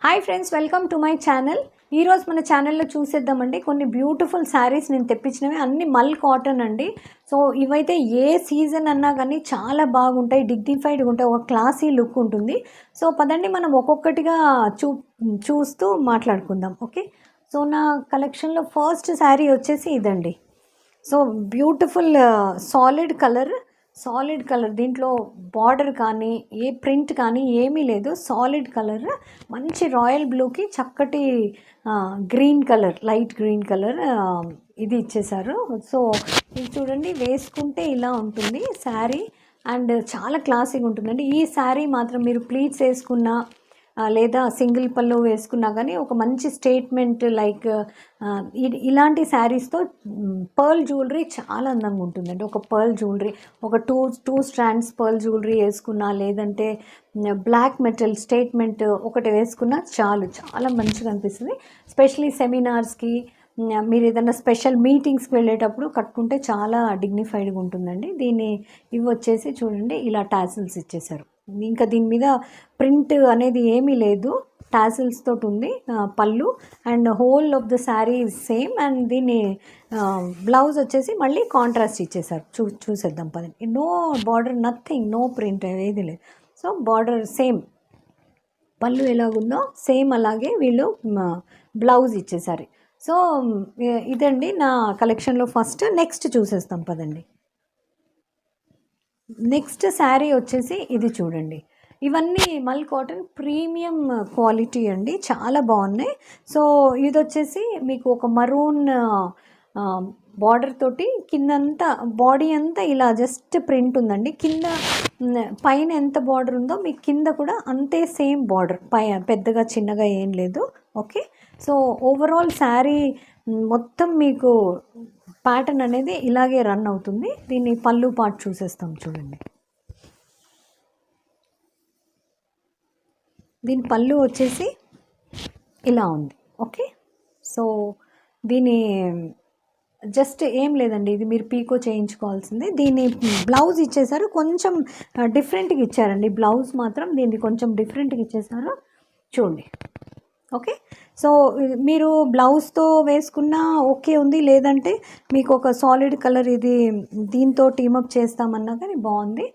Hi friends, welcome to my channel. ఈరోజు మన ఛానల్లో చూసేద్దామండి కొన్ని బ్యూటిఫుల్ శారీస్ నేను తెప్పించినవి అన్ని మల్ కాటన్ అండి. సో ఇవైతే ఏ సీజన్ అన్నా కానీ చాలా బాగుంటాయి, డిగ్నిఫైడ్గా ఉంటాయి, ఒక క్లాసీ లుక్ ఉంటుంది. సో పదండి మనం ఒక్కొక్కటిగా చూస్తూ మాట్లాడుకుందాం. ఓకే, సో నా కలెక్షన్లో ఫస్ట్ శారీ వచ్చేసి ఇదండి. సో బ్యూటిఫుల్ సాలిడ్ కలర్ దీంట్లో బార్డర్ కానీ ఏ ప్రింట్ కానీ ఏమీ లేదు. సాలిడ్ కలర్, మంచి రాయల్ బ్లూకి చక్కటి green colour, light green colour ఇది ఇచ్చేసారు. సో ఇది చూడండి, వేసుకుంటే ఇలా ఉంటుంది శారీ అండ్ చాలా క్లాసిక్ ఉంటుందండి. ఈ శారీ మాత్రం మీరు ప్లీట్స్ వేసుకున్నా లేదా సింగిల్ పళ్ళు వేసుకున్నా కానీ ఒక మంచి స్టేట్మెంట్ లైక్ ఇలాంటి శారీస్తో పర్ల్ జ్యువెలరీ చాలా అందంగా ఉంటుందండి. ఒక పర్ల్ జ్యువెలరీ, ఒక టూ స్ట్రాండ్స్ పర్ల్ జ్యువెలరీ వేసుకున్నా, లేదంటే బ్లాక్ మెటల్ స్టేట్మెంట్ ఒకటి వేసుకున్నా చాలా మంచిగా అనిపిస్తుంది. స్పెషలీ సెమినార్స్కి, మీరు ఏదైనా స్పెషల్ మీటింగ్స్కి వెళ్ళేటప్పుడు కట్టుకుంటే చాలా డిగ్నిఫైడ్గా ఉంటుందండి. ఇవి వచ్చేసి చూడండి, ఇలా టాసిల్స్ ఇచ్చేసారు. ఇంకా దీని మీద ప్రింట్ అనేది ఏమీ లేదు, టాసిల్స్ తోటి ఉంది పళ్ళు. And whole of the sari same. And దీని బ్లౌజ్ వచ్చేసి మళ్ళీ కాంట్రాస్ట్ ఇచ్చేసారు. చూసేద్దాం పదండి. No border, nothing, no print ఏది లేదు. సో బార్డర్ సేమ్, పళ్ళు ఎలాగుందో సేమ్ అలాగే వీళ్ళు బ్లౌజ్ ఇచ్చేసారు. సో ఇదండి నా కలెక్షన్లో ఫస్ట్. నెక్స్ట్ చూసేస్తాం పదండి. నెక్స్ట్ శారీ వచ్చేసి ఇది చూడండి. ఇవన్నీ మల్ కాటన్ ప్రీమియం క్వాలిటీ అండి, చాలా బాగున్నాయి. సో ఇది వచ్చేసి మీకు ఒక మరూన్ బార్డర్ తోటి కిందంతా బాడీ అంతా ఇలా జస్ట్ ప్రింట్ ఉందండి. కింద పైన ఎంత బార్డర్ ఉందో మీకు కింద కూడా అంతే సేమ్ బార్డర్, పెద్దగా చిన్నగా ఏం లేదు. ఓకే, సో ఓవరాల్ శారీ మొత్తం మీకు ప్యాటర్న్ అనేది ఇలాగే రన్ అవుతుంది. దీన్ని పళ్ళు పార్ట్ చూసేస్తాం చూడండి. దీని పళ్ళు వచ్చేసి ఇలా ఉంది. ఓకే, సో దీని జస్ట్ ఏం లేదండి, ఇది మీరు పీకో చేయించుకోవాల్సిందే. దీని బ్లౌజ్ ఇచ్చేసారు, కొంచెం డిఫరెంట్గా ఇచ్చారండి. బ్లౌజ్ మాత్రం దీన్ని కొంచెం డిఫరెంట్గా ఇచ్చేసారు చూడండి. ఓకే, సో మీరు బ్లౌజ్తో వేసుకున్నా ఓకే ఉంది, లేదంటే మీకు ఒక సాలిడ్ కలర్ ఇది దీంతో టీమప్ చేస్తామన్నా కానీ బాగుంది.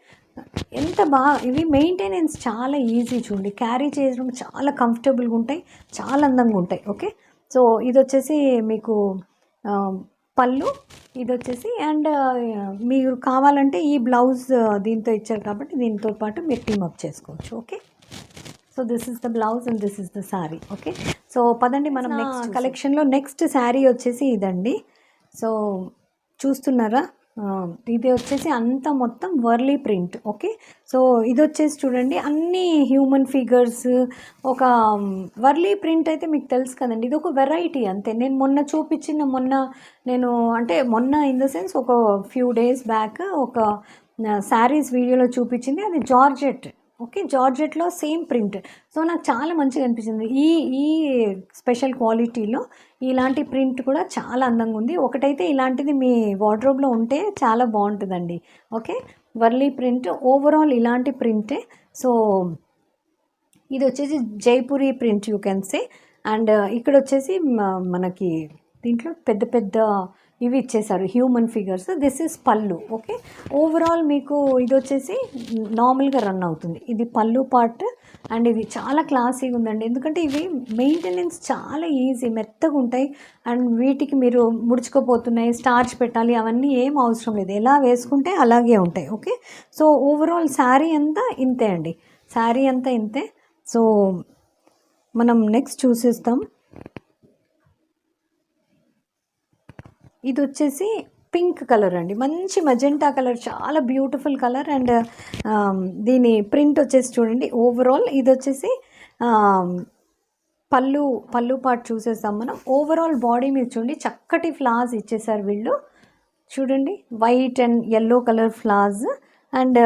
ఎంత ఇవి మెయింటెనెన్స్ చాలా ఈజీ చూడండి, క్యారీ చేయడం చాలా కంఫర్టబుల్గా ఉంటాయి, చాలా అందంగా ఉంటాయి. ఓకే, సో ఇది వచ్చేసి మీకు పళ్ళు, ఇది వచ్చేసి అండ్ మీరు కావాలంటే ఈ బ్లౌజ్ దీంతో ఇచ్చారు కాబట్టి దీంతో పాటు మీరు టీమప్ చేసుకోవచ్చు. Okay, so this is the blouse and this is the sari. Okay, so పదండి మనం నెక్స్ట్ కలెక్షన్లో నెక్స్ట్ శారీ వచ్చేసి ఇదండి. సో చూస్తున్నారా, ఇది వచ్చేసి అంతా మొత్తం వర్లీ ప్రింట్. ఓకే, సో ఇది వచ్చేసి చూడండి, అన్ని హ్యూమన్ ఫిగర్స్, ఒక వర్లీ ప్రింట్ అయితే మీకు తెలుసు కదండి, ఇది ఒక వెరైటీ అంతే. నేను మొన్న ఇన్ ద సెన్స్ ఒక ఫ్యూ డేస్ బ్యాక్ ఒక శారీస్ వీడియోలో చూపించింది, అది జార్జెట్. ఓకే, జార్జెట్లో సేమ్ ప్రింట్. సో నాకు చాలా మంచిగా అనిపించింది. ఈ స్పెషల్ క్వాలిటీలో ఇలాంటి ప్రింట్ కూడా చాలా అందంగా ఉంది. ఒకటైతే ఇలాంటిది మీ వార్డ్రోబ్లో ఉంటే చాలా బాగుంటుందండి. ఓకే, వర్లీ ప్రింట్ ఓవరాల్ ఇలాంటి ప్రింటే. సో ఇది వచ్చేసి Jaipuri print you can say. And ఇక్కడ వచ్చేసి మనకి దీంట్లో పెద్ద పెద్ద ఇవి ఇచ్చేసారు, హ్యూమన్ ఫిగర్స్. దిస్ ఈజ్ పళ్ళు. ఓకే, ఓవరాల్ మీకు ఇది వచ్చేసి నార్మల్గా రన్ అవుతుంది. ఇది పళ్ళు పార్ట్. అండ్ ఇది చాలా క్లాసీగా ఉందండి, ఎందుకంటే ఇవి మెయింటెనెన్స్ చాలా ఈజీ, మెత్తగా ఉంటాయి. అండ్ వీటికి మీరు ముడుచుకోపోతున్నాయి, స్టార్చ్ పెట్టాలి, అవన్నీ ఏం అవసరం లేదు, ఎలా వేసుకుంటే అలాగే ఉంటాయి. ఓకే, సో ఓవరాల్ శారీ అంతా ఇంతే అండి, శారీ అంతా ఇంతే. సో మనం నెక్స్ట్ చూసేస్తాం. ఇది వచ్చేసి పింక్ కలర్ అండి, మంచి మజెంటా కలర్, చాలా బ్యూటిఫుల్ కలర్. అండ్ దీని ప్రింట్ వచ్చేసి చూడండి. ఓవరాల్ ఇది వచ్చేసి పళ్ళు పార్ట్ చూసేస్తాం మనం. ఓవరాల్ బాడీ మీద చూడండి, చక్కటి ఫ్లాస్ ఇచ్చేసారు వీళ్ళు చూడండి, white and yellow colour floss. And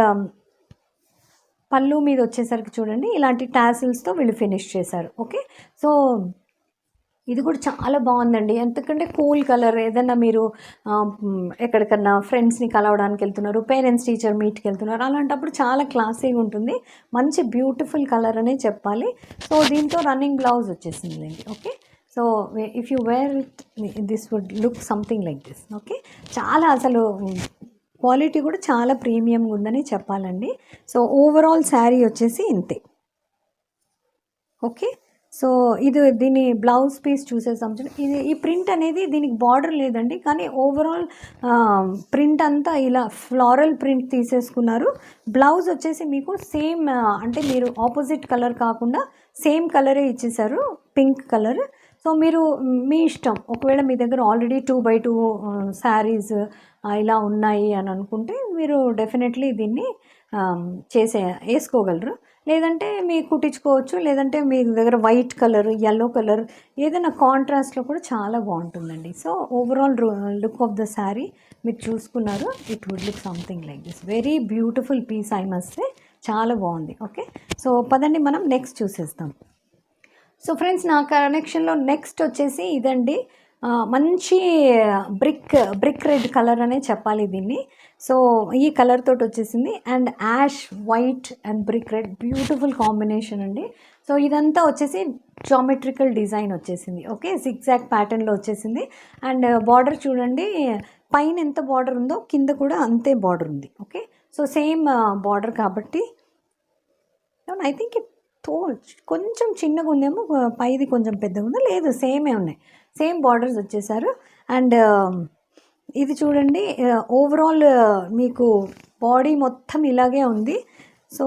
పళ్ళు మీద వచ్చేసరికి చూడండి, ఇలాంటి టాసిల్స్తో వీళ్ళు ఫినిష్ చేశారు. ఓకే, సో ఇది కూడా చాలా బాగుందండి. ఎందుకంటే కూల్ కలర్ ఏదన్నా మీరు ఎక్కడికన్నా ఫ్రెండ్స్ని కలవడానికి వెళ్తున్నారు, పేరెంట్స్ టీచర్ మీట్కి వెళ్తున్నారు, అలాంటప్పుడు చాలా క్లాసీగా ఉంటుంది. మంచి బ్యూటిఫుల్ కలర్ అనే చెప్పాలి. సో దీంతో రన్నింగ్ బ్లౌజ్ వచ్చేసిందిలేండి. Okay, so if you wear it this would look something like this. Okay, చాలా అసలు క్వాలిటీ కూడా చాలా ప్రీమియంగా ఉందని చెప్పాలండి. సో ఓవరాల్ శారీ వచ్చేసి ఇంతే. ఓకే, సో ఇది దీని బ్లౌజ్ పీస్ చూసేసాం. ఇది ఈ ప్రింట్ అనేది దీనికి బార్డర్ లేదండి, కానీ ఓవరాల్ ప్రింట్ అంతా ఇలా ఫ్లారల్ ప్రింట్ తీసేసుకున్నారు. బ్లౌజ్ వచ్చేసి మీకు సేమ్, అంటే మీరు ఆపోజిట్ కలర్ కాకుండా సేమ్ కలరే ఇచ్చేసారు, పింక్ కలర్. సో మీరు మీ ఇష్టం, ఒకవేళ మీ దగ్గర ఆల్రెడీ 2x2 శారీస్ ఇలా ఉన్నాయి అని అనుకుంటే మీరు డెఫినెట్లీ దీన్ని వేసుకోగలరు. లేదంటే మీరు కుట్టించుకోవచ్చు, లేదంటే మీ దగ్గర వైట్ కలర్, ఎల్లో కలర్ ఏదైనా కాంట్రాస్ట్లో కూడా చాలా బాగుంటుందండి. So overall look of the sari మీరు చూసుకున్నారు. It would look something like this. Very beautiful piece I must say, చాలా బాగుంది. ఓకే, సో పదండి మనం నెక్స్ట్ చూసేస్తాం. సో ఫ్రెండ్స్, నా కనెక్షన్లో నెక్స్ట్ వచ్చేసి ఇదండి. మంచి బ్రిక్ రెడ్ కలర్ అనే చెప్పాలి దీన్ని. సో ఈ కలర్ తోటి వచ్చేసింది, and ash white and brick red beautiful combination అండి. సో ఇదంతా వచ్చేసి జామెట్రికల్ డిజైన్ వచ్చేసింది. ఓకే, జిగ్జాగ్ ప్యాటర్న్లో వచ్చేసింది. అండ్ బార్డర్ చూడండి, పైన ఎంత బార్డర్ ఉందో కింద కూడా అంతే బార్డర్ ఉంది. ఓకే, సో సేమ్ బార్డర్ కాబట్టి ఐ థింక్ కొంచెం చిన్నగా ఉందేమో, పైది కొంచెం పెద్దగా ఉందా, లేదు సేమే ఉన్నాయి, సేమ్ బార్డర్స్ వచ్చేసారు. అండ్ ఇది చూడండి, ఓవరాల్ మీకు బాడీ మొత్తం ఇలాగే ఉంది. సో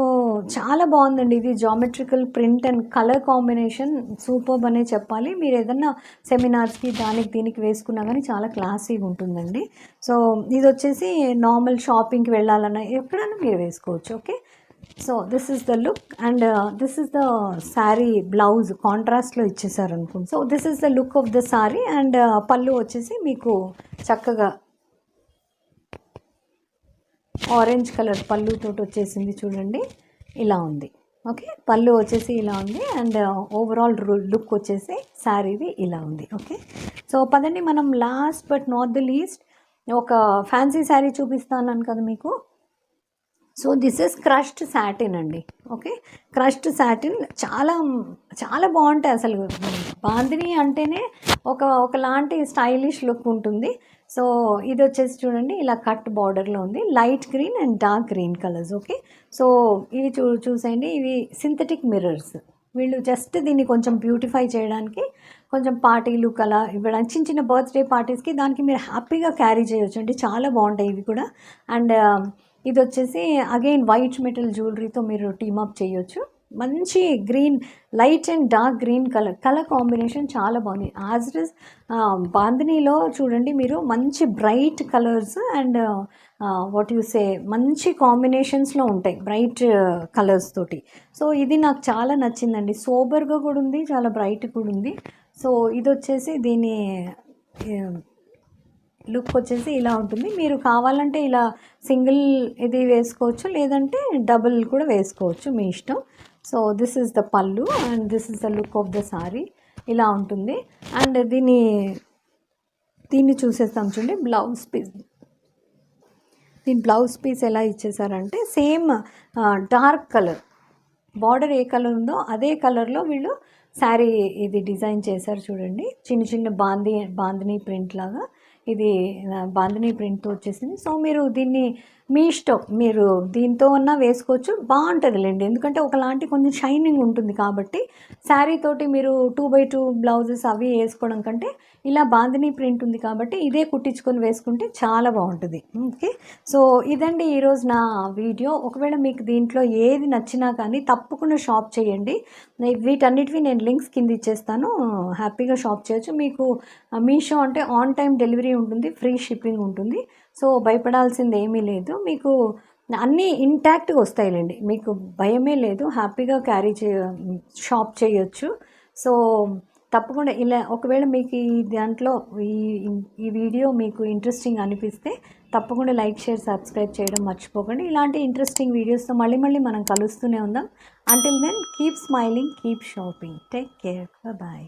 చాలా బాగుందండి. ఇది geometrical print and colour combination superb అనే చెప్పాలి. మీరు ఏదన్నా సెమినార్స్కి దీనికి వేసుకున్నా కానీ చాలా క్లాసీగా ఉంటుందండి. సో ఇది వచ్చేసి నార్మల్ షాపింగ్కి వెళ్ళాలన్నా ఎక్కడైనా మీరు వేసుకోవచ్చు. Okay, so this is the look, and this is the sari blouse కాంట్రాస్ట్లో ఇచ్చేసారు అనుకుంటా. So this is the look of the sari. And పళ్ళు వచ్చేసి మీకు చక్కగా ఆరెంజ్ కలర్ పళ్ళుతోటి వచ్చేసింది చూడండి, ఇలా ఉంది. ఓకే, పళ్ళు వచ్చేసి ఇలా ఉంది, అండ్ ఓవరాల్ లుక్ వచ్చేసి శారీది ఇలా ఉంది. ఓకే, సో పదండి మనం last but not the least ఒక ఫ్యాన్సీ శారీ చూపిస్తాను కదా మీకు. So this is crushed satin అండి. ఓకే, క్రష్డ్ సాటిన్ చాలా చాలా బాగుంటాయి. అసలు బాందిని అంటేనే ఒకలాంటి స్టైలిష్ లుక్ ఉంటుంది. సో ఇది వచ్చేసి చూడండి, ఇలా కట్ బార్డర్లో ఉంది, light green and dark green colours. Okay, so ఇవి చూసేయండి, ఇవి సింథటిక్ మిర్రర్స్. వీళ్ళు జస్ట్ దీన్ని కొంచెం బ్యూటిఫై చేయడానికి, కొంచెం పార్టీ లుక్ అలా ఇవ్వడానికి, చిన్న చిన్న బర్త్డే పార్టీస్కి దానికి మీరు హ్యాపీగా క్యారీ చేయొచ్చు అండి. చాలా బాగుంటాయి ఇవి కూడా. అండ్ ఇది వచ్చేసి అగైన్ వైట్ మెటల్ జ్యువెలరీతో మీరు టీమప్ చేయొచ్చు. మంచి green, light and dark green colour combination చాలా బాగుంది. యాజ్ ఇట్ ఇస్ బాందినీలో చూడండి మీరు, మంచి bright colours and what you say మంచి కాంబినేషన్స్లో ఉంటాయి బ్రైట్ కలర్స్ తోటి. సో ఇది నాకు చాలా నచ్చిందండి. సోబర్గా కూడా ఉంది, చాలా బ్రైట్ కూడా ఉంది. సో ఇది వచ్చేసి దీని లుక్ వచ్చేసి ఇలా ఉంటుంది. మీరు కావాలంటే ఇలా సింగిల్ ఇది వేసుకోవచ్చు, లేదంటే డబుల్ కూడా వేసుకోవచ్చు, మీ ఇష్టం. సో దిస్ ఈజ్ ద పళ్ళు and this is the look of the sorry, ఇలా ఉంటుంది. అండ్ దీన్ని చూసేస్తాం చూడండి, బ్లౌజ్ పీస్. దీని బ్లౌజ్ పీస్ ఎలా ఇచ్చేసారంటే సేమ్ డార్క్ కలర్, బార్డర్ ఏ కలర్ ఉందో అదే కలర్లో వీళ్ళు శారీ ఇది డిజైన్ చేశారు చూడండి. చిన్న చిన్న బాందిని ప్రింట్ లాగా ఇది బాందిని ప్రింట్తో వచ్చేసింది. సో మీరు దీన్ని మీ ఇష్టం, మీరు దీంతో అన్నా వేసుకోవచ్చు, బాగుంటుందిలేండి. ఎందుకంటే ఒకలాంటి కొంచెం షైనింగ్ ఉంటుంది కాబట్టి శారీ తోటి మీరు 2x2 బ్లౌజెస్ అవి వేసుకోవడం కంటే ఇలా బాందిని ప్రింట్ ఉంది కాబట్టి ఇదే కుట్టించుకొని వేసుకుంటే చాలా బాగుంటుంది. ఓకే, సో ఇదండి ఈరోజు నా వీడియో. ఒకవేళ మీకు దీంట్లో ఏది నచ్చినా కానీ తప్పకుండా షాప్ చేయండి. వీటన్నిటివి నేను లింక్స్ కింద ఇచ్చేస్తాను, హ్యాపీగా షాప్ చేయొచ్చు. మీకు మీషో అంటే ఆన్ టైం డెలివరీ ఉంటుంది, ఫ్రీ షిప్పింగ్ ఉంటుంది. సో భయపడాల్సింది ఏమీ లేదు, మీకు అన్నీ ఇంటాక్ట్గా వస్తాయిలేండి, మీకు భయమే లేదు, హ్యాపీగా షాప్ చేయొచ్చు. సో తప్పకుండా ఇలా ఒకవేళ మీకు దాంట్లో ఈ వీడియో మీకు ఇంట్రెస్టింగ్ అనిపిస్తే తప్పకుండా లైక్, షేర్, సబ్స్క్రైబ్ చేయడం మర్చిపోకండి. ఇలాంటి ఇంట్రెస్టింగ్ వీడియోస్తో మళ్ళీ మనం కలుస్తూనే ఉందాం. Until then keep smiling, keep shopping, take care, bye.